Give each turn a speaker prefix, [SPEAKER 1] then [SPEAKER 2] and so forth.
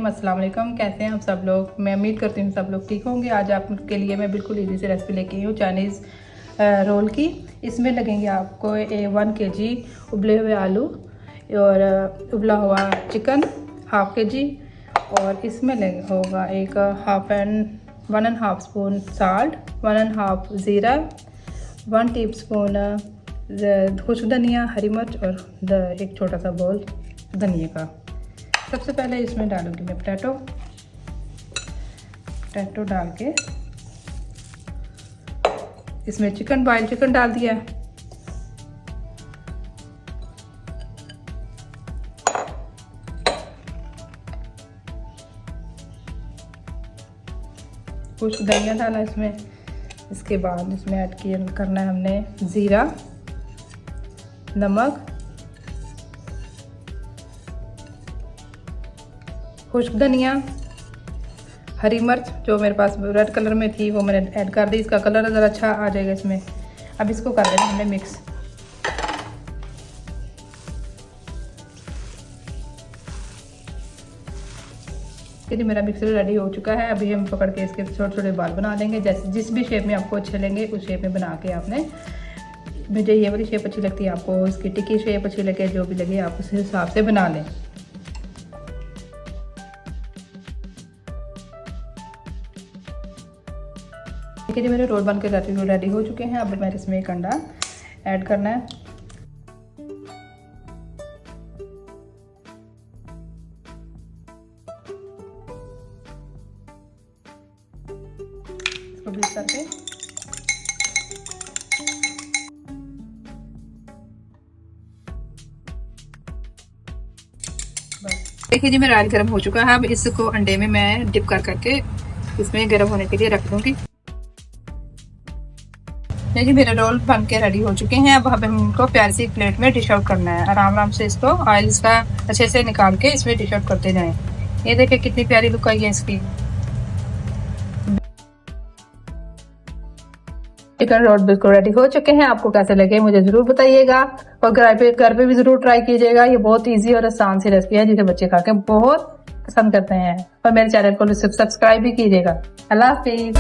[SPEAKER 1] अस्सलाम वालेकुम। कैसे हैं आप सब लोग? मैं उम्मीद करती हूँ सब लोग ठीक होंगे। आज आपके लिए मैं बिल्कुल इजी से रेसिपी लेके आई हूँ चाइनीज़ रोल की। इसमें लगेंगे आपको 1 kg उबले हुए आलू और उबला हुआ चिकन 1/2 kg, और इसमें होगा 1.5 स्पून साल्ट, 1.5 ज़ीरा, 1 टीस्पून खुश्क धनिया, हरी मिर्च और एक छोटा सा बॉल धनिया का। सबसे पहले इसमें डालूंगी मैं पोटैटो डाल के इसमें बॉइल चिकन डाल दिया। कुछ धनिया डाला इसमें। इसके बाद इसमें ऐड करना है हमने ज़ीरा, नमक, खुश्क धनिया, हरी मिर्च जो मेरे पास रेड कलर में थी वो मैंने ऐड कर दी। इसका कलर ज़रा अच्छा आ जाएगा इसमें। अब इसको कर देना हमने मिक्स। ये मेरा मिक्सर रेडी हो चुका है। अभी हम पकड़ के इसके छोटे छोटे बाल बना लेंगे, जैसे जिस भी शेप में आपको अच्छे लगेंगे उस शेप में बना के आपने, मुझे ये वाली शेप अच्छी लगती है, आपको इसकी टिक्की शेप अच्छी लगे, जो भी लगे आप उस हिसाब से बना लें। देखिए जी मेरे रोल बन के रेडी हो चुके हैं। अब मैं इसमें एक अंडा ऐड करना है। इसको बीट करके देखिए जी मेरा ऑयल गर्म हो चुका है। अब इसको अंडे में मैं डिप करके इसमें गर्म होने के लिए रख दूंगी। देखिए मेरे रोल बन के रेडी हो चुके हैं। अब हमको प्यारी सी प्लेट में डिश आउट करना है। आराम से इसको ऑयल इसका अच्छे से निकाल के इसमें डिश आउट करते जाएं। ये देखिए कितनी प्यारी लुक आई है इसकी। चिकन रोल बिल्कुल रेडी हो चुके हैं। आपको कैसे लगे मुझे जरूर बताइएगा, और घर पे भी जरूर ट्राई कीजिएगा। ये बहुत इजी और आसान सी रेसिपी है जिसे बच्चे खा के बहुत पसंद करते हैं। और मेरे चैनल को सब्सक्राइब भी कीजिएगा। अल्लाह हाफिज।